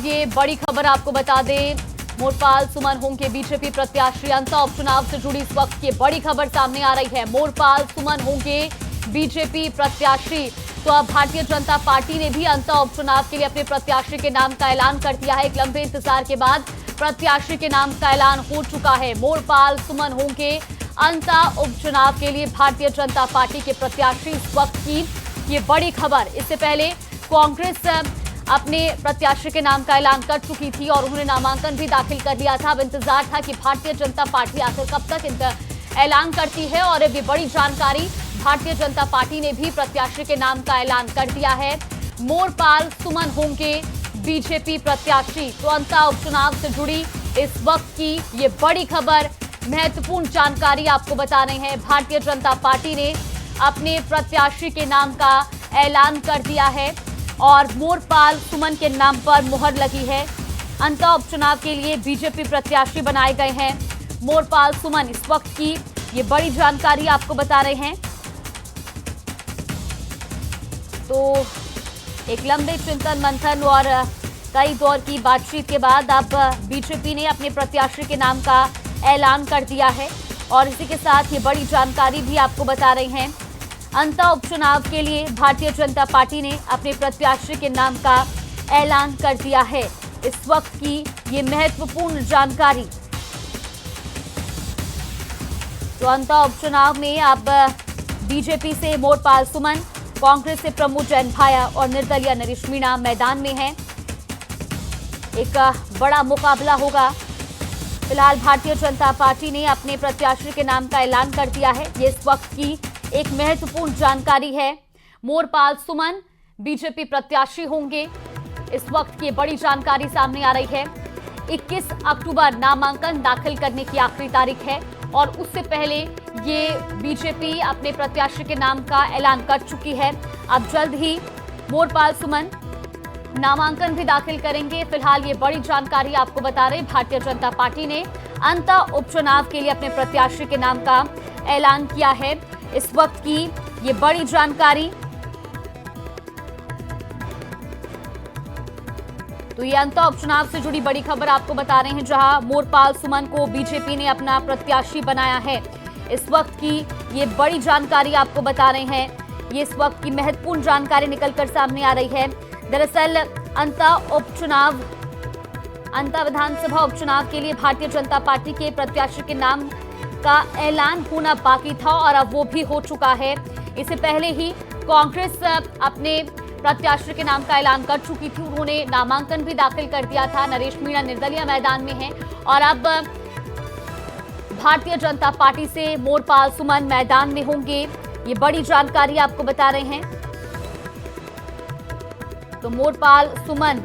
ये बड़ी खबर आपको बता दें, मोरपाल सुमन होंगे बीजेपी प्रत्याशी। अंता उपचुनाव से जुड़ी इस वक्त की बड़ी खबर सामने आ रही है। मोरपाल सुमन होंगे बीजेपी प्रत्याशी। तो अब भारतीय जनता पार्टी ने भी अंता उपचुनाव के लिए अपने प्रत्याशी के नाम का ऐलान कर दिया है। एक लंबे इंतजार के बाद प्रत्याशी के नाम का ऐलान हो चुका है। मोरपाल सुमन होंगे अंता उपचुनाव के लिए भारतीय जनता पार्टी के प्रत्याशी। इस वक्त की ये बड़ी खबर। इससे पहले कांग्रेस अपने प्रत्याशी के नाम का ऐलान कर चुकी थी और उन्होंने नामांकन भी दाखिल कर लिया था। अब इंतजार था कि भारतीय जनता पार्टी आखिर कब तक ऐलान करती है, और अब ये बड़ी जानकारी, भारतीय जनता पार्टी ने भी प्रत्याशी के नाम का ऐलान कर दिया है। मोरपाल सुमन होंगे बीजेपी प्रत्याशी। तो अंता उपचुनाव से जुड़ी इस वक्त की ये बड़ी खबर, महत्वपूर्ण जानकारी आपको बता रहे हैं। भारतीय जनता पार्टी ने अपने प्रत्याशी के नाम का ऐलान कर दिया है और मोरपाल सुमन के नाम पर मुहर लगी है। अंता उपचुनाव के लिए बीजेपी प्रत्याशी बनाए गए हैं मोरपाल सुमन। इस वक्त की ये बड़ी जानकारी आपको बता रहे हैं। तो एक लंबे चिंतन मंथन और कई दौर की बातचीत के बाद अब बीजेपी ने अपने प्रत्याशी के नाम का ऐलान कर दिया है और इसी के साथ ये बड़ी जानकारी भी आपको बता रहे हैं। अंता उपचुनाव के लिए भारतीय जनता पार्टी ने अपने प्रत्याशी के नाम का ऐलान कर दिया है। इस वक्त की ये महत्वपूर्ण जानकारी। तो अंता उपचुनाव में अब बीजेपी से मोरपाल सुमन, कांग्रेस से प्रमोद जैन भाया और निर्दलीय नरेश मीणा मैदान में हैं। एक बड़ा मुकाबला होगा। फिलहाल भारतीय जनता पार्टी ने अपने प्रत्याशी के नाम का ऐलान कर दिया है। ये इस वक्त की एक महत्वपूर्ण जानकारी है। मोरपाल सुमन बीजेपी प्रत्याशी होंगे। इस वक्त की बड़ी जानकारी सामने आ रही है। 21 अक्टूबर नामांकन दाखिल करने की आखिरी तारीख है और उससे पहले ये बीजेपी अपने प्रत्याशी के नाम का ऐलान कर चुकी है। अब जल्द ही मोरपाल सुमन नामांकन भी दाखिल करेंगे। फिलहाल ये बड़ी जानकारी आपको बता रहे, भारतीय जनता पार्टी ने अंता उपचुनाव के लिए अपने प्रत्याशी के नाम का ऐलान किया है। इस वक्त की ये बड़ी जानकारी। तो ये अंता उपचुनाव से जुड़ी बड़ी खबर आपको बता रहे हैं, जहां मोरपाल सुमन को बीजेपी ने अपना प्रत्याशी बनाया है। इस वक्त की ये बड़ी जानकारी आपको बता रहे हैं। ये इस वक्त की महत्वपूर्ण जानकारी निकलकर सामने आ रही है। दरअसल अंता विधानसभा उपचुनाव के लिए भारतीय जनता पार्टी के प्रत्याशी के नाम का ऐलान होना बाकी था और अब वो भी हो चुका है। इससे पहले ही कांग्रेस अपने प्रत्याशी के नाम का ऐलान कर चुकी थी। उन्होंने नामांकन भी दाखिल कर दिया था। नरेश मीणा निर्दलीय मैदान में हैं और अब भारतीय जनता पार्टी से मोरपाल सुमन मैदान में होंगे। ये बड़ी जानकारी आपको बता रहे हैं। तो मोरपाल सुमन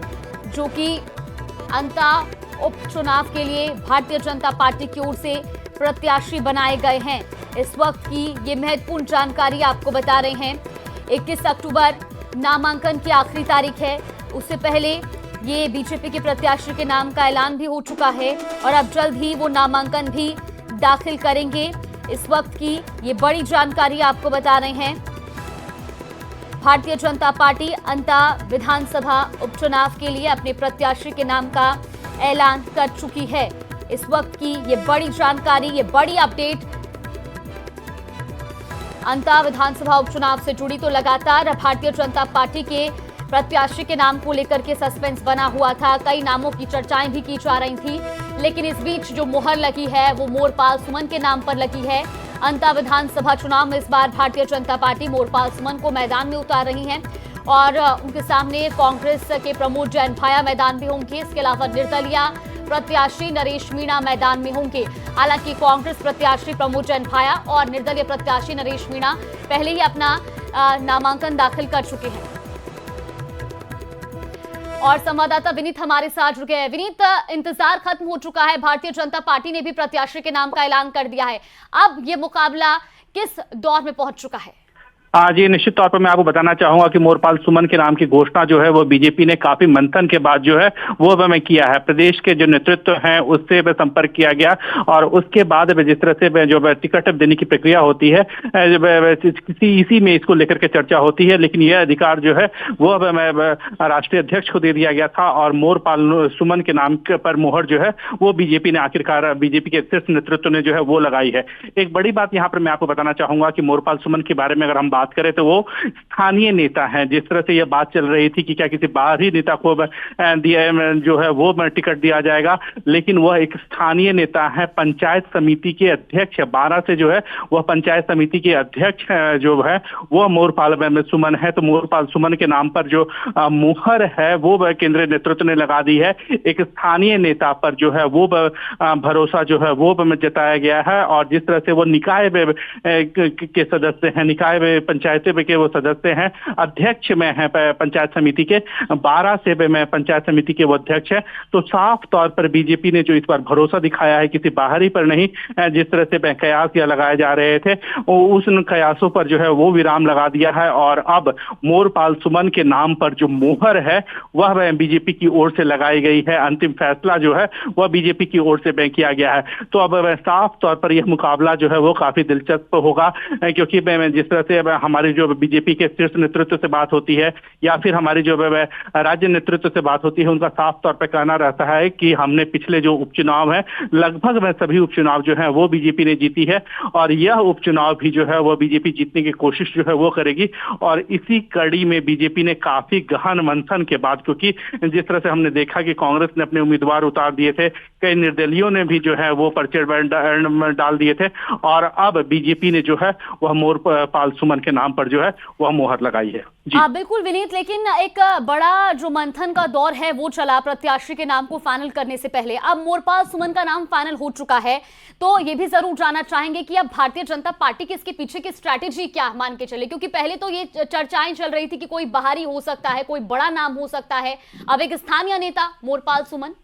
जो कि अंता उपचुनाव के लिए भारतीय जनता पार्टी की ओर से प्रत्याशी बनाए गए हैं। इस वक्त की ये महत्वपूर्ण जानकारी आपको बता रहे हैं। 21 अक्टूबर नामांकन की आखिरी तारीख है। उससे पहले ये बीजेपी के प्रत्याशी के नाम का ऐलान भी हो चुका है और अब जल्द ही वो नामांकन भी दाखिल करेंगे। इस वक्त की ये बड़ी जानकारी आपको बता रहे हैं। भारतीय जनता पार्टी अंता विधानसभा उपचुनाव के लिए अपने प्रत्याशी के नाम का ऐलान कर चुकी है। इस वक्त की ये बड़ी जानकारी, ये बड़ी अपडेट अंता विधानसभा उपचुनाव से जुड़ी। तो लगातार भारतीय जनता पार्टी के प्रत्याशी के नाम को लेकर के सस्पेंस बना हुआ था। कई नामों की चर्चाएं भी की जा रही थी, लेकिन इस बीच जो मुहर लगी है वो मोरपाल सुमन के नाम पर लगी है। अंता विधानसभा चुनाव में इस बार भारतीय जनता पार्टी मोरपाल सुमन को मैदान में उतार रही है और उनके सामने कांग्रेस के प्रमोद जैन भाया मैदान में होंगे। इसके अलावा निर्दलीय प्रत्याशी नरेश मीणा मैदान में होंगे। हालांकि कांग्रेस प्रत्याशी प्रमोद जैन भाया और निर्दलीय प्रत्याशी नरेश मीणा पहले ही अपना नामांकन दाखिल कर चुके हैं। और संवाददाता विनीत हमारे साथ जुड़ गए हैं। विनीत, इंतजार खत्म हो चुका है। भारतीय जनता पार्टी ने भी प्रत्याशी के नाम का ऐलान कर दिया है। अब ये मुकाबला किस दौर में पहुंच चुका है? जी, निश्चित तौर पर मैं आपको बताना चाहूंगा कि मोरपाल सुमन के नाम की घोषणा जो है वो बीजेपी ने काफी मंथन के बाद जो है वो वह किया है। प्रदेश के जो नेतृत्व हैं उससे वह संपर्क किया गया और उसके बाद जिस तरह से जो टिकट देने की प्रक्रिया होती है इसी में इसको लेकर के चर्चा होती है, लेकिन यह अधिकार जो है वो राष्ट्रीय अध्यक्ष को दे दिया गया था और मोरपाल सुमन के नाम पर मोहर जो है वो बीजेपी ने आखिरकार बीजेपी के शीर्ष नेतृत्व ने जो है वो लगाई है। एक बड़ी बात यहाँ पर मैं आपको बताना चाहूंगा कि मोरपाल सुमन के बारे में अगर हम बात करें तो वो स्थानीय नेता हैं। जिस तरह से यह बात चल रही थी कि क्या किसी बाहरी नेता को दिया जो है वो टिकट दिया जाएगा, लेकिन वह एक स्थानीय नेता है, पंचायत समिति के अध्यक्ष है। 12 से जो है वह पंचायत समिति के अध्यक्ष जो है वह मोरपाल सुमन है। तो मोरपाल सुमन के नाम पर जो मुहर है वो केंद्रीय नेतृत्व ने लगा दी है। एक स्थानीय नेता पर जो है वो भरोसा जो है वो जताया गया है और जिस तरह से वो निकाय के सदस्य हैं, निकाय पंचायत के वो सदस्य हैं, अध्यक्ष में है पंचायत समिति के, 12 से में पंचायत समिति के वो अध्यक्ष है। तो साफ तौर पर बीजेपी ने जो इस बार भरोसा दिखाया है किसी बाहरी पर नहीं, जिस तरह से कयास या लगाए जा रहे थे उस कयासों पर जो है वो विराम लगा दिया है और अब मोरपाल सुमन के नाम पर जो मोहर है वह बीजेपी की ओर से लगाई गई है। अंतिम फैसला जो है वह बीजेपी की ओर से किया गया है। तो अब साफ तौर पर यह मुकाबला जो है वो काफी दिलचस्प होगा, क्योंकि जिस तरह से हमारी जो बीजेपी के शीर्ष नेतृत्व से बात होती है या फिर हमारी जो राज्य नेतृत्व से बात होती है, उनका साफ तौर पर कहना रहता है कि हमने पिछले जो उपचुनाव है लगभग सभी उपचुनाव जो है वो बीजेपी ने जीती है और यह उपचुनाव भी जो है वो बीजेपी जीतने की कोशिश जो है वो करेगी। और इसी कड़ी में बीजेपी ने काफी गहन मंथन के बाद, क्योंकि जिस तरह से हमने देखा कि कांग्रेस ने अपने उम्मीदवार उतार दिए थे, कई निर्दलीयों ने भी जो है वो पर्चे डाल दिए थे और अब बीजेपी ने जो है वह मोरपाल सुमन के नाम पर जो है वह मोहर लगाई है। बिल्कुल विनीत, लेकिन एक बड़ा जो मंथन का दौर है वो चला प्रत्याशी के नाम को फाइनल करने से पहले। अब मोरपाल सुमन का नाम फाइनल हो चुका है, तो ये भी जरूर जानना चाहेंगे कि अब भारतीय जनता पार्टी की इसके पीछे की स्ट्रैटेजी क्या मान के चले, क्योंकि पहले तो ये चर्चाएं चल रही थी कि कोई बाहरी हो सकता है, कोई बड़ा नाम हो सकता है, अब एक स्थानीय नेता मोरपाल सुमन।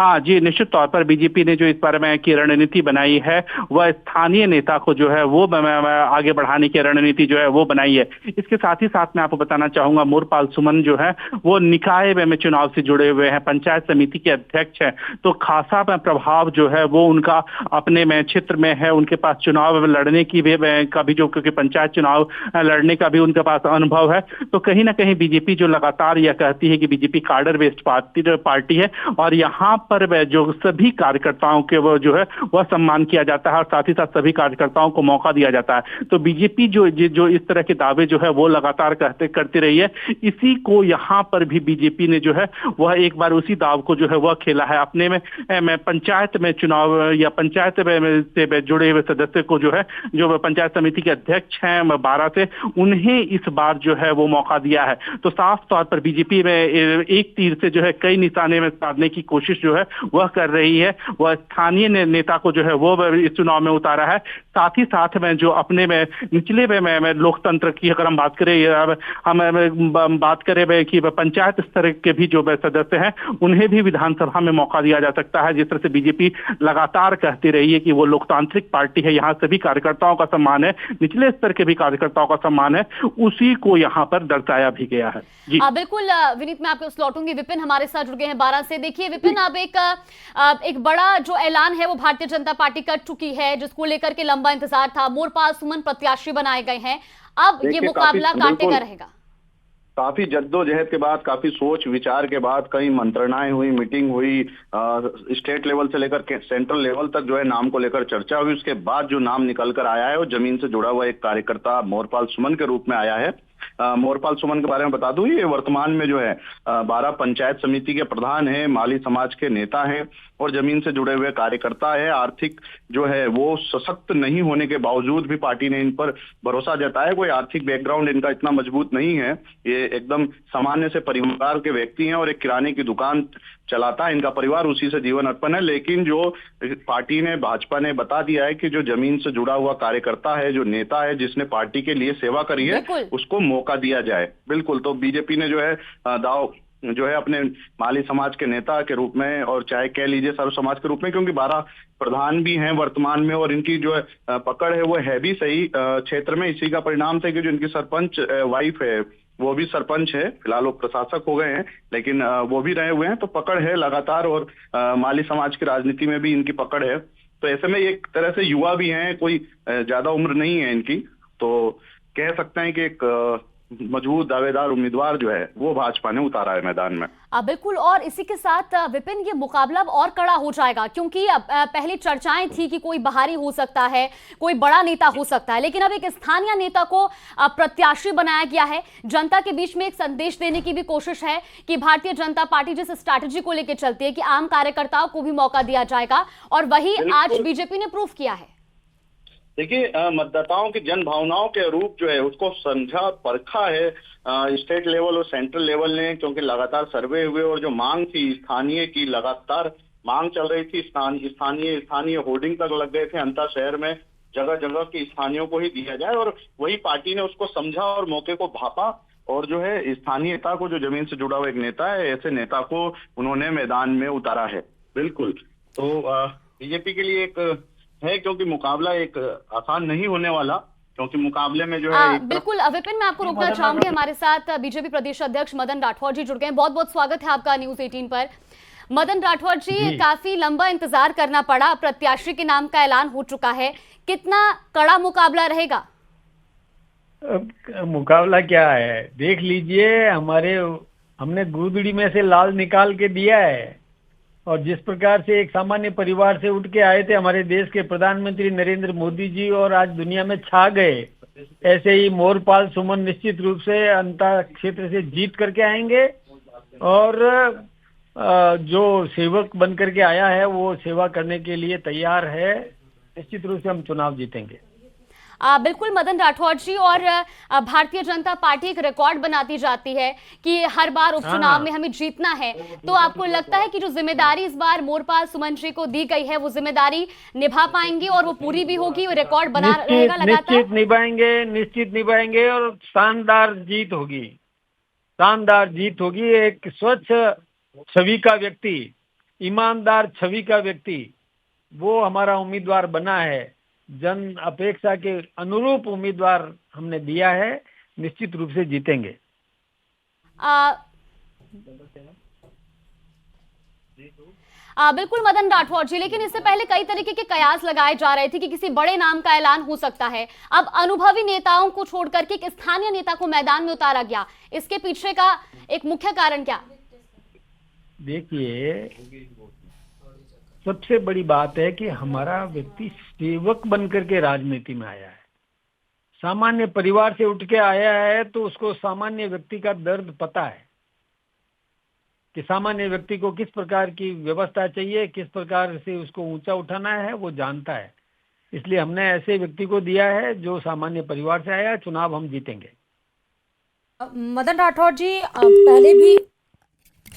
जी, निश्चित तौर पर बीजेपी ने जो इस बारे में की रणनीति बनाई है वह स्थानीय नेता को जो है वो आगे बढ़ाने की रणनीति जो है वो बनाई है। इसके साथ ही साथ मैं आपको बताना चाहूंगा मोरपाल सुमन जो है वो निकाय में चुनाव से जुड़े हुए हैं, पंचायत समिति के अध्यक्ष हैं, तो खासा प्रभाव जो है वो उनका अपने में क्षेत्र में है। उनके पास चुनाव लड़ने की भी जो, क्योंकि पंचायत चुनाव लड़ने का भी उनके पास अनुभव है। तो कहीं ना कहीं बीजेपी जो लगातार यह कहती है कि बीजेपी कार्डर बेस्ड पार्टी है और यहाँ पर जो सभी कार्यकर्ताओं के वो जो है वह सम्मान किया जाता है और साथ ही साथ सभी कार्यकर्ताओं को मौका दिया जाता है। तो बीजेपी जो इस तरह के दावे जो है वो लगातार करती रही है, इसी को यहाँ पर भी बीजेपी ने जो है वह एक बार उसी दाव को जो है वह खेला है। अपने में पंचायत में चुनाव या पंचायत से जुड़े हुए सदस्य को जो है, जो पंचायत समिति के अध्यक्ष हैं 12 से, उन्हें इस बार जो है वो मौका दिया है। तो साफ तौर पर बीजेपी में एक तीर से जो है कई निशाने में साधने की कोशिश जो है वह कर रही है। वह स्थानीय नेता को जो है वो इस चुनाव में उतारा है, साथ ही साथ में जो अपने में निचले में लोकतंत्र की अगर हम बात करें, हम बात करें कि पंचायत स्तर के भी जो सदस्य हैं उन्हें भी विधानसभा में मौका दिया जा सकता है। जिस तरह से बीजेपी लगातार कहती रही है कि वो लोकतांत्रिक पार्टी है, यहाँ सभी कार्यकर्ताओं का सम्मान है, निचले स्तर के भी कार्यकर्ताओं का सम्मान है, उसी को यहाँ पर दर्शाया भी गया है। जी बिल्कुल विनीत, मैं आपको लौटूंगी। विपिन हमारे साथ जुड़ गए हैं 12 से। देखिए विपिन, अब एक बड़ा जो ऐलान है वो भारतीय जनता पार्टी कर चुकी है, जिसको लेकर के लंबा इंतजार था। मोरपाल सुमन प्रत्याशी बनाए गए हैं, अब ये मुकाबला कांटे का रहेगा। काफी जद्दोजहद के बाद, काफी सोच विचार के बाद, कई मंत्रणाएं हुई, मीटिंग हुई, स्टेट लेवल से लेकर सेंट्रल लेवल तक जो है नाम को लेकर चर्चा हुई। उसके बाद जो नाम निकल कर आया है वो जमीन से जुड़ा हुआ एक कार्यकर्ता मोरपाल सुमन के रूप में आया है। मोरपाल सुमन के बारे में बता दूं, ये वर्तमान में जो है 12 पंचायत समिति के प्रधान हैं, माली समाज के नेता हैं और जमीन से जुड़े हुए कार्यकर्ता है। आर्थिक जो है वो सशक्त नहीं होने के बावजूद भी पार्टी ने इन पर भरोसा जताया। कोई आर्थिक बैकग्राउंड इनका इतना मजबूत नहीं है, ये एकदम सामान्य से परिवार के व्यक्ति हैं और एक किराने की दुकान चलाता है इनका परिवार, उसी से जीवन अर्पण है। लेकिन जो पार्टी ने, भाजपा ने बता दिया है कि जो जमीन से जुड़ा हुआ कार्यकर्ता है, जो नेता है, जिसने पार्टी के लिए सेवा करी है, उसको मौका दिया जाए। बिल्कुल, तो बीजेपी ने जो है दाव जो है अपने माली समाज के नेता के रूप में, और चाहे कह लीजिए सर्व समाज के रूप में, क्योंकि 12 प्रधान भी हैं वर्तमान में, और इनकी जो है पकड़ है वो है भी सही क्षेत्र में। इसी का परिणाम था कि जो इनकी सरपंच वाइफ है वो भी सरपंच है, फिलहाल वो प्रशासक हो गए हैं, लेकिन वो भी रहे हुए हैं, तो पकड़ है लगातार, और माली समाज की राजनीति में भी इनकी पकड़ है। तो ऐसे में एक तरह से युवा भी हैं, कोई ज्यादा उम्र नहीं है इनकी, तो कह सकते हैं कि एक मजबूत दावेदार उम्मीदवार जो है वो भाजपा ने उतारा है मैदान में। बिल्कुल, और इसी के साथ विपिन, ये मुकाबला अब और कड़ा हो जाएगा, क्योंकि पहले चर्चाएं थी कि कोई बाहरी हो सकता है, कोई बड़ा नेता हो सकता है, लेकिन अब एक स्थानीय नेता को प्रत्याशी बनाया गया है। जनता के बीच में एक संदेश देने की भी कोशिश है कि भारतीय जनता पार्टी जिस स्ट्रैटेजी को लेकर चलती है कि आम कार्यकर्ताओं को भी मौका दिया जाएगा, और वही आज बीजेपी ने प्रूव किया है। देखिए, मतदाताओं की जन भावनाओं के रूप जो है उसको समझा परखा है स्टेट लेवल और सेंट्रल लेवल ने, क्योंकि लगातार सर्वे हुए और जो मांग थी स्थानीय की, लगातार मांग चल रही थी, स्थानीय होर्डिंग तक लग गए थे अंतर शहर में, जगह जगह की स्थानीयों को ही दिया जाए, और वही पार्टी ने उसको समझा और मौके को भापा, और जो है स्थानीयता को, जो जमीन से जुड़ा हुआ एक नेता है, ऐसे नेता को उन्होंने मैदान में उतारा है। बिल्कुल, तो बीजेपी के लिए एक है, क्योंकि मुकाबला एक आसान नहीं होने वाला, क्योंकि मुकाबले में जो है बिल्कुल विपिन, मैं आपको रोकना चाहूंगी, हमारे साथ बीजेपी प्रदेश अध्यक्ष मदन राठौर जी जुड़ गए हैं। बहुत बहुत स्वागत है आपका न्यूज 18 पर। मदन राठौर जी, काफी लंबा इंतजार करना पड़ा, प्रत्याशी के नाम का ऐलान हो चुका है, कितना कड़ा मुकाबला रहेगा? मुकाबला क्या है, देख लीजिए, हमने गुदड़ी में से लाल निकाल के दिया है, और जिस प्रकार से एक सामान्य परिवार से उठ के आए थे हमारे देश के प्रधानमंत्री नरेंद्र मोदी जी, और आज दुनिया में छा गए, ऐसे ही मोरपाल सुमन निश्चित रूप से अंतर क्षेत्र से जीत करके आएंगे, और जो सेवक बन करके आया है वो सेवा करने के लिए तैयार है। निश्चित रूप से हम चुनाव जीतेंगे। बिल्कुल मदन राठौर जी, और भारतीय जनता पार्टी एक रिकॉर्ड बनाती जाती है कि हर बार उपचुनाव में हमें जीतना है, तो आपको लगता है कि जो जिम्मेदारी इस बार मोरपाल सुमन जी को दी गई है वो जिम्मेदारी निभा पाएंगे और वो पूरी भी होगी, वो रिकॉर्ड बना रहेगा लगातार? निश्चित निभाएंगे, और शानदार जीत होगी। एक स्वच्छ छवि का व्यक्ति, ईमानदार छवि का व्यक्ति, वो हमारा उम्मीदवार बना है। जन अपेक्षा के अनुरूप उम्मीदवार हमने दिया है, निश्चित रूप से जीतेंगे। बिल्कुल मदन राठौर जी, लेकिन इससे पहले कई तरीके के कयास लगाए जा रहे थे कि किसी बड़े नाम का ऐलान हो सकता है। अब अनुभवी नेताओं को छोड़कर के एक स्थानीय नेता को मैदान में उतारा गया, इसके पीछे का एक मुख्य कारण क्या? देखिए, सबसे बड़ी बात है कि हमारा व्यक्ति सेवक बनकर के राजनीति में आया है, सामान्य परिवार से उठ के आया है, तो उसको सामान्य व्यक्ति का दर्द पता है कि सामान्य व्यक्ति को किस प्रकार की व्यवस्था चाहिए, किस प्रकार से उसको ऊंचा उठाना है, वो जानता है। इसलिए हमने ऐसे व्यक्ति को दिया है जो सामान्य परिवार से आया। चुनाव हम जीतेंगे। मदन राठौर जी, पहले भी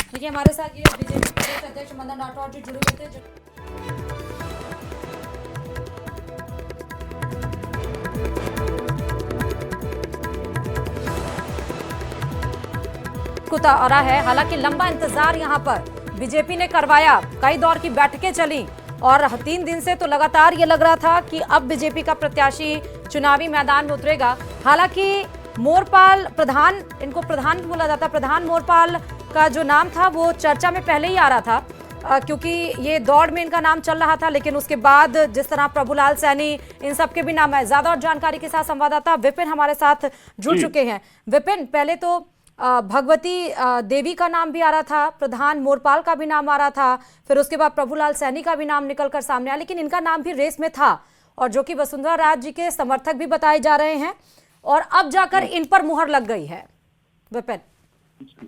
देखिए हमारे साथ ये बीजेपी प्रदेश अध्यक्ष मदन राठौर जी जुड़े हुए थे। आ रहा है, हालांकि लंबा इंतजार यहां पर बीजेपी ने करवाया, कई दौर की बैठकें चली, और 3 दिन से तो लगातार ये लग रहा था कि अब बीजेपी का प्रत्याशी चुनावी मैदान में उतरेगा। हालांकि मोरपाल प्रधान, इनको प्रधान बोला जाता, प्रधान मोरपाल का जो नाम था वो चर्चा में पहले ही आ रहा था, क्योंकि ये दौड़ में इनका नाम चल रहा था, लेकिन उसके बाद जिस तरह प्रभुलाल सैनी, इन सब के भी नाम है। ज्यादा और जानकारी के साथ संवाददाता विपिन हमारे साथ जुड़ चुके हैं। विपिन, पहले तो भगवती देवी का नाम भी आ रहा था, प्रधान मोरपाल का भी नाम आ रहा था, फिर उसके बाद प्रभुलाल सैनी का भी नाम निकलकर सामने आया, लेकिन इनका नाम भी रेस में था, और जो कि वसुंधरा राज जी के समर्थक भी बताए जा रहे हैं, और अब जाकर इन पर मुहर लग गई है। विपिन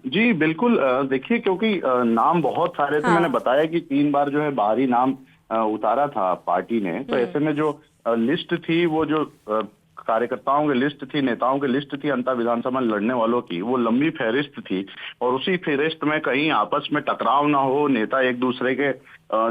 जी बिल्कुल, देखिए, क्योंकि नाम बहुत सारे थे। मैंने बताया कि 3 बार जो है बाहरी नाम उतारा था पार्टी ने, तो ऐसे में जो लिस्ट थी, वो जो कार्यकर्ताओं की लिस्ट थी, नेताओं की लिस्ट थी अंतर विधानसभा लड़ने वालों की, वो लंबी फहरिस्त थी, और उसी फहरिस्त में कहीं आपस में टकराव ना हो, नेता एक दूसरे के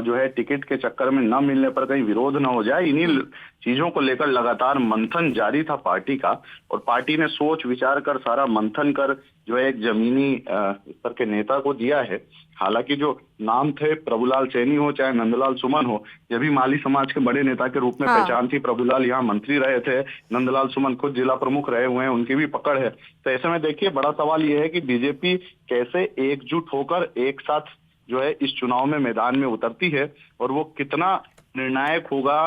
जो है टिकट के चक्कर में न मिलने पर कहीं विरोध न हो जाए, इन्हीं चीजों को लेकर लगातार मंथन जारी था पार्टी का, और पार्टी ने सोच विचार कर, सारा मंथन कर जो है एक जमीनी स्तर के नेता को दिया है। हालांकि जो नाम थे, प्रभुलाल सैनी हो चाहे नंदलाल सुमन हो, ये भी माली समाज के बड़े नेता के रूप में पहचान थी। प्रभुलाल यहाँ मंत्री रहे थे, नंदलाल सुमन खुद जिला प्रमुख रहे हुए हैं, उनकी भी पकड़ है। तो ऐसे में देखिए, बड़ा सवाल ये है कि बीजेपी कैसे एकजुट होकर एक साथ जो है इस चुनाव में मैदान में उतरती है, और वो कितना निर्णायक होगा,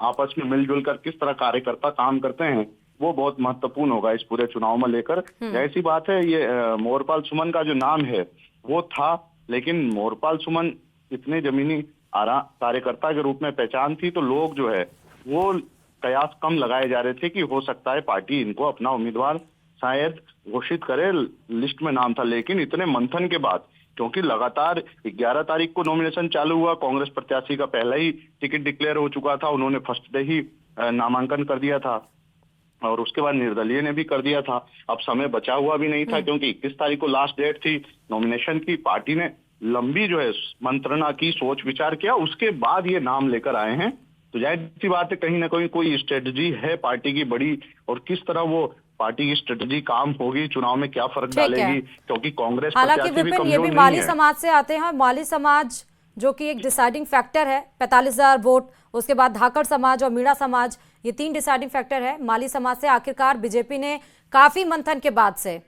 आपस में मिलजुल कर किस तरह कार्यकर्ता काम करते हैं, वो बहुत महत्वपूर्ण होगा इस पूरे चुनाव में लेकर। ऐसी बात है, ये मोरपाल सुमन का जो नाम है वो था, लेकिन मोरपाल सुमन इतने जमीनी कार्यकर्ता के रूप में पहचान थी, तो लोग जो है वो कयास कम लगाए जा रहे थे कि हो सकता है पार्टी इनको अपना उम्मीदवार शायद घोषित करे, लिस्ट में नाम था। लेकिन इतने मंथन के बाद, क्योंकि लगातार 11 तारीख को नॉमिनेशन चालू हुआ, कांग्रेस प्रत्याशी का पहले ही टिकट डिक्लेयर हो चुका था, उन्होंने फर्स्ट डे ही नामांकन कर दिया था, और उसके बाद निर्दलीय ने भी कर दिया था। अब समय बचा हुआ भी नहीं था, क्योंकि 21 तारीख को लास्ट डेट थी नॉमिनेशन की। पार्टी ने लंबी जो है मंत्रणा की, सोच विचार किया, उसके बाद ये नाम लेकर आए हैं। तो जाहिर सी बात है, कहीं ना कहीं कोई स्ट्रेटजी है पार्टी की बड़ी, और किस तरह वो पार्टी की स्ट्रेटजी काम होगी, चुनाव में क्या फर्क डालेगी, क्योंकि कांग्रेस हालांकि विपिन ये भी माली समाज से आते हैं, माली समाज जो कि एक डिसाइडिंग फैक्टर है, 45,000 वोट, उसके बाद धाकड़ समाज और मीणा समाज, ये 3 डिसाइडिंग फैक्टर है। माली समाज से आखिरकार बीजेपी ने काफी मंथन के बाद से,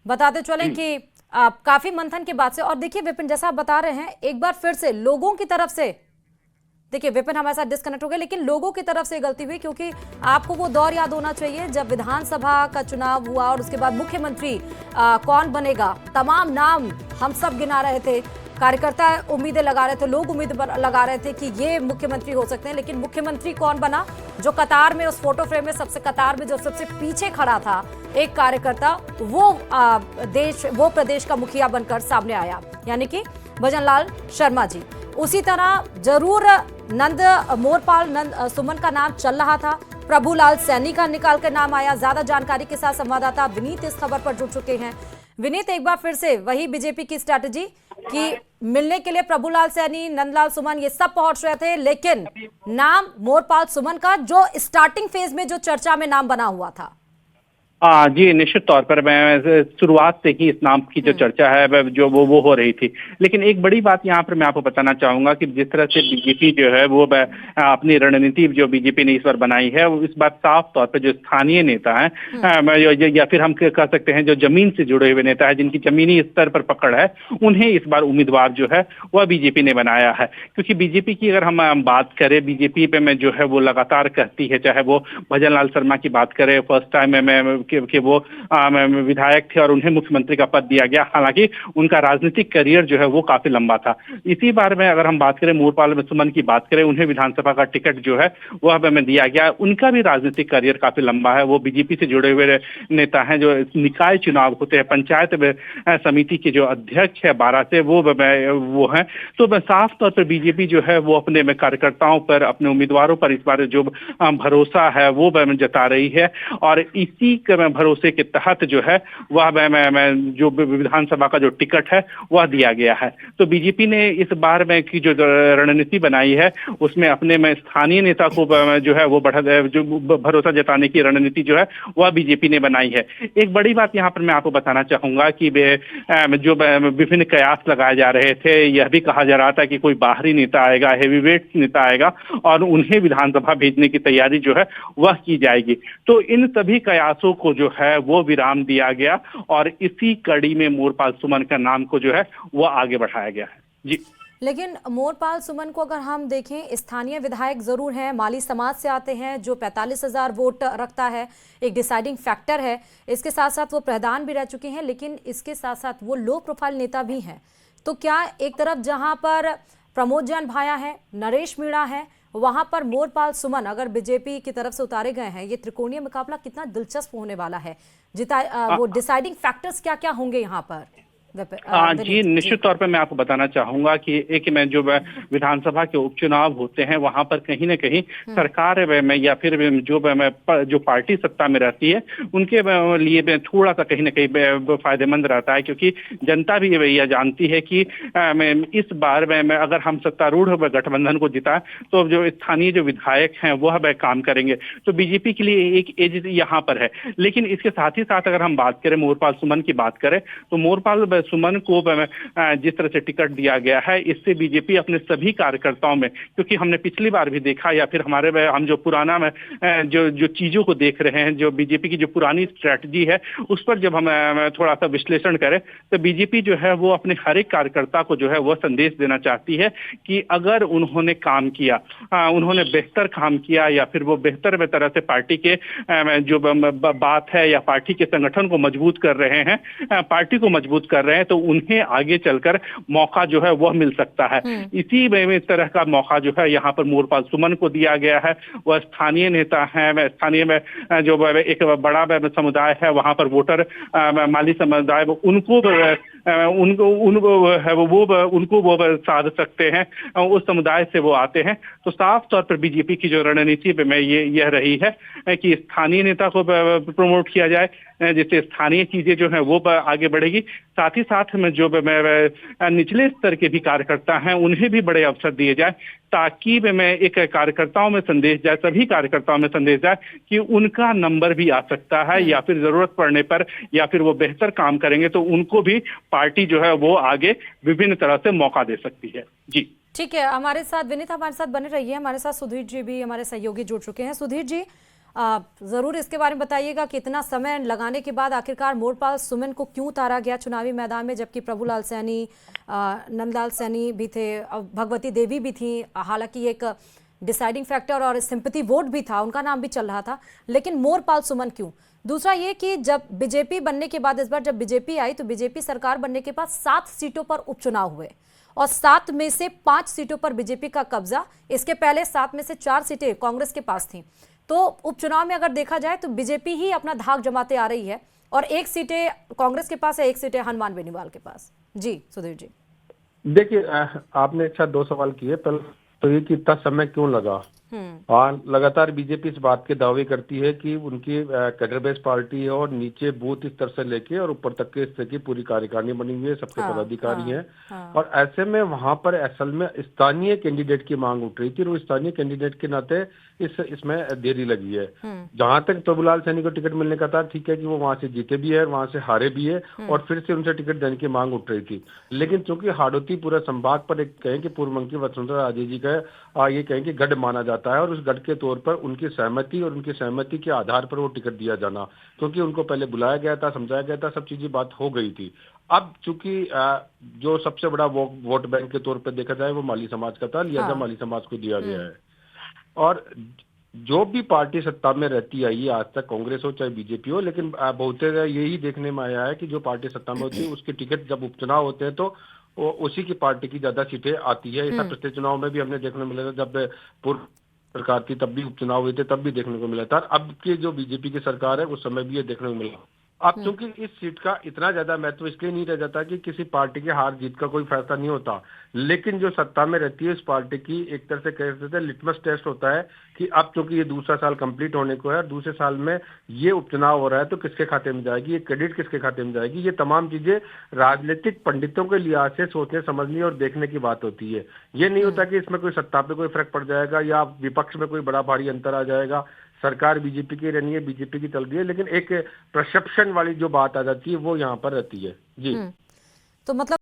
बताते चलें कि काफी मंथन के बाद से, और देखिए विपिन जैसा आप बता रहे हैं, एक बार फिर से लोगों की तरफ से, देखिए विपिन हमारे साथ डिस्कनेक्ट हो गए, लेकिन लोगों की तरफ से गलती हुई, क्योंकि आपको वो दौर याद होना चाहिए जब विधानसभा का चुनाव हुआ और उसके बाद मुख्यमंत्री कौन बनेगा, तमाम नाम हम सब गिना रहे थे, कार्यकर्ता उम्मीदें लगा रहे थे, लोग उम्मीद लगा रहे थे कि ये मुख्यमंत्री हो सकते हैं। लेकिन मुख्यमंत्री कौन बना? जो कतार में, उस फोटो फ्रेम में सबसे कतार में जो सबसे पीछे खड़ा था एक कार्यकर्ता, वो प्रदेश का मुखिया बनकर सामने आया, यानी कि भजनलाल शर्मा जी। उसी तरह जरूर मोरपाल सुमन का नाम चल रहा था, प्रभुलाल सैनी का निकाल कर नाम आया। ज्यादा जानकारी के साथ संवाददाता विनीत इस खबर पर जुड़ चुके हैं। विनीत, एक बार फिर से वही बीजेपी की स्ट्रैटेजी कि मिलने के लिए प्रभुलाल सैनी, नंदलाल सुमन ये सब पहुंच रहे थे, लेकिन नाम मोरपाल सुमन का जो स्टार्टिंग फेज में जो चर्चा में नाम बना हुआ था। जी, निश्चित तौर पर मैं शुरुआत से ही इस नाम की जो चर्चा है जो वो हो रही थी। लेकिन एक बड़ी बात यहाँ पर मैं आपको बताना चाहूंगा कि जिस तरह से बीजेपी जो है वो अपनी रणनीति जो बीजेपी ने इस बार बनाई है, वो इस बार साफ तौर पर जो स्थानीय नेता हैं या फिर हम कह सकते हैं जो जमीन से जुड़े हुए नेता है, जिनकी जमीनी स्तर पर पकड़ है, उन्हें इस बार उम्मीदवार जो है वह बीजेपी ने बनाया है। क्योंकि बीजेपी की अगर हम बात करें, बीजेपी पे में जो है वो लगातार कहती है, चाहे वो भजनलाल शर्मा की बात करें, फर्स्ट टाइम में कि वो विधायक थे और उन्हें मुख्यमंत्री का पद दिया गया। हालांकि उनका राजनीतिक करियर जो है वो काफी लंबा था। इसी बार में अगर हम बात करें मोरपाल सुमन की बात करें, उन्हें विधानसभा का टिकट जो है वह हमें दिया गया। उनका भी राजनीतिक करियर काफी लंबा है। वो बीजेपी से जुड़े हुए नेता हैं। जो निकाय चुनाव होते हैं, पंचायत समिति के जो अध्यक्ष है 12 से, वो हैं। तो साफ तौर पर बीजेपी जो है वो अपने कार्यकर्ताओं पर, अपने उम्मीदवारों पर इस बार जो भरोसा है वो जता रही है, और इसी भरोसे के तहत जो है वह जो विधानसभा का जो टिकट है वह दिया गया है। तो बीजेपी ने इस बार में की जो रणनीति बनाई है, उसमें अपने में स्थानीय नेता को जो है वो जो भरोसा जताने की रणनीति जो है वह बीजेपी ने बनाई है। एक बड़ी बात यहाँ पर मैं आपको बताना चाहूंगा कि जो विभिन्न कयास लगाए जा रहे थे, यह भी कहा जा रहा था कि कोई बाहरी नेता आएगा, हेवीवेट नेता आएगा और उन्हें विधानसभा भेजने की तैयारी जो है वह की जाएगी। तो इन सभी कयासों को जो है वो विराम दिया गया, और इसी कड़ी में मोरपाल सुमन का नाम को जो है वो आगे बढ़ाया गया है। जी, लेकिन मोरपाल सुमन को अगर हम देखें, स्थानीय विधायक जरूर हैं, माली समाज से आते हैं, जो 45,000 वोट रखता है, एक डिसाइडिंग फैक्टर है। इसके साथ साथ वो प्रधान भी रह चुके हैं, लेकिन इसके साथ साथ वो लो प्रोफाइल नेता भी हैं। तो क्या एक तरफ जहां पर प्रमोद जैन भाया है, नरेश मीणा है, वहां पर मोरपाल सुमन अगर बीजेपी की तरफ से उतारे गए हैं, ये त्रिकोणीय मुकाबला कितना दिलचस्प होने वाला है? वो डिसाइडिंग फैक्टर्स क्या क्या होंगे यहाँ पर? जी, निश्चित तौर पे मैं आपको बताना चाहूंगा कि एक में जो विधानसभा के उपचुनाव होते हैं वहां पर कहीं न कहीं सरकार में या फिर जो पार्टी सत्ता में रहती है उनके लिए थोड़ा सा कहीं न कहीं फायदेमंद रहता है, क्योंकि जनता भी यह जानती है कि इस बार में अगर हम सत्तारूढ़ गठबंधन को जिता तो जो स्थानीय जो विधायक हैं वह काम करेंगे, तो बीजेपी के लिए एक एज यहाँ पर है। लेकिन इसके साथ ही साथ अगर हम बात करें मोरपाल सुमन की बात करें तो मोरपाल सुमन को जिस तरह से टिकट दिया गया है इससे बीजेपी अपने सभी कार्यकर्ताओं में, क्योंकि हमने पिछली बार भी देखा या फिर हम जो पुराना में जो चीजों को देख रहे हैं, जो बीजेपी की जो पुरानी स्ट्रैटेजी है उस पर जब हम थोड़ा सा विश्लेषण करें तो बीजेपी जो है वो अपने हर एक कार्यकर्ता को जो है वह संदेश देना चाहती है कि अगर उन्होंने काम किया, उन्होंने बेहतर काम किया या फिर वो बेहतर तरह से पार्टी के जो बात है या पार्टी के संगठन को मजबूत कर रहे हैं, पार्टी को मजबूत कर रहे हैं, तो उन्हें आगे चलकर मौका जो है वह मिल सकता है। इसी में इस तरह का मौका जो है यहाँ पर मोरपाल सुमन को दिया गया है। वह स्थानीय नेता है, स्थानीय में जो एक बड़ा समुदाय है वहां पर वोटर माली समुदाय उनको वो साध सकते हैं, उस समुदाय से वो आते हैं। तो साफ तौर पर बीजेपी की जो रणनीति में यह रही है कि स्थानीय नेता को प्रमोट किया जाए, जिससे स्थानीय चीजें जो है वो आगे बढ़ेगी। साथ ही साथ में जो निचले स्तर के भी कार्यकर्ता हैं उन्हें भी बड़े अवसर दिए जाए, ताकि मैं एक कार्यकर्ताओं में संदेश जाए, सभी कार्यकर्ताओं में संदेश जाए कि उनका नंबर भी आ सकता है, या फिर जरूरत पड़ने पर या फिर वो बेहतर काम करेंगे तो उनको भी पार्टी जो है वो आगे विभिन्न तरह से मौका दे सकती है। जी ठीक है, हमारे साथ विनीत हमारे साथ बने रहिए। हमारे साथ सुधीर जी भी हमारे सहयोगी जुड़ चुके हैं। सुधीर जी, जरूर इसके बारे में बताइएगा कि इतना समय लगाने के बाद आखिरकार मोरपाल सुमन को क्यों उतारा गया चुनावी मैदान में, जबकि प्रभुलाल सैनी, नंदलाल सैनी भी थे, भगवती देवी भी थी, हालांकि एक डिसाइडिंग फैक्टर और सिंपैथी वोट भी था, उनका नाम भी चल रहा था, लेकिन मोरपाल सुमन क्यों? दूसरा ये कि जब बीजेपी बनने के बाद, इस बार जब बीजेपी आई तो बीजेपी सरकार बनने के बाद 7 सीटों पर उपचुनाव हुए और 7 में से 5 सीटों पर बीजेपी का कब्जा। इसके पहले 7 में से 4 सीटें कांग्रेस के पास थीं। तो उपचुनाव में अगर देखा जाए तो बीजेपी ही अपना धाक जमाते आ रही है और 1 सीटें कांग्रेस के पास है, 1 सीटें हनुमान बेनीवाल के पास। जी सुधीर जी, देखिए आपने अच्छा 2 सवाल किए। पहले तो ये कि इतना समय क्यों लगा, और लगातार बीजेपी इस बात के दावे करती है कि उनकी कैडर बेस पार्टी है और नीचे बूथ स्तर से लेके और ऊपर तक के स्तर की पूरी कार्यकारिणी बनी हुई है, सबके पदाधिकारी हैं। और ऐसे में वहां पर असल में स्थानीय कैंडिडेट की मांग उठ रही थी और स्थानीय कैंडिडेट के नाते इसमें देरी लगी है। जहां तक प्रभुलाल सैनी को टिकट मिलने का था, ठीक है कि वो वहां से जीते भी है, वहां से हारे भी है और फिर से उनसे टिकट देने की मांग उठ रही थी। लेकिन चूंकि हाड़ौती पूरा संभाग पर एक कहें कि पूर्व मंत्री वसुंधरा राजे जी का ये कहें कि गढ़ माना जाता है और उस गढ़ के तौर पर उनकी सहमति और उनकी सहमति के आधार पर वो टिकट दिया जाना, क्योंकि उनको पहले बुलाया गया था, समझाया गया था, सब चीजें बात हो गई थी। अब चूंकि जो सबसे बड़ा वोट बैंक के तौर पर देखा जाए वो माली समाज का था, लिहाजा माली समाज को दिया गया है। और जो भी पार्टी सत्ता में रहती आई है आज तक, कांग्रेस हो चाहे बीजेपी हो, लेकिन बहुत यही देखने में आया है कि जो पार्टी सत्ता में होती है उसके टिकट जब उपचुनाव होते हैं तो उसी की पार्टी की ज्यादा सीटें आती है। ऐसा पिछले चुनाव में भी हमने देखने मिला था, जब पूर्व सरकार थी तब भी उपचुनाव हुए थे, तब भी देखने को मिला था। अब की जो बीजेपी की सरकार है उस समय भी ये देखने को मिला। अब चूंकि इस सीट का इतना ज्यादा महत्व इसलिए नहीं रह जाता कि किसी पार्टी के हार जीत का कोई फैसला नहीं होता, लेकिन जो सत्ता में रहती है उस पार्टी की एक तरह से कह सकते हैं लिटमस टेस्ट होता है कि अब चूंकि ये दूसरा साल कंप्लीट होने को है और दूसरे साल में ये उपचुनाव हो रहा है तो किसके खाते में जाएगी, ये क्रेडिट किसके खाते में जाएगी। ये तमाम चीजें राजनीतिक पंडितों के लिहाज से सोचने समझने और देखने की बात होती है। ये नहीं होता कि इसमें कोई सत्ता पे कोई फर्क पड़ जाएगा या विपक्ष में कोई बड़ा भारी अंतर आ जाएगा। सरकार बीजेपी की रहनी है, बीजेपी की चल रही है, लेकिन एक परसेप्शन वाली जो बात आ जाती है वो यहाँ पर रहती है। जी तो मतलब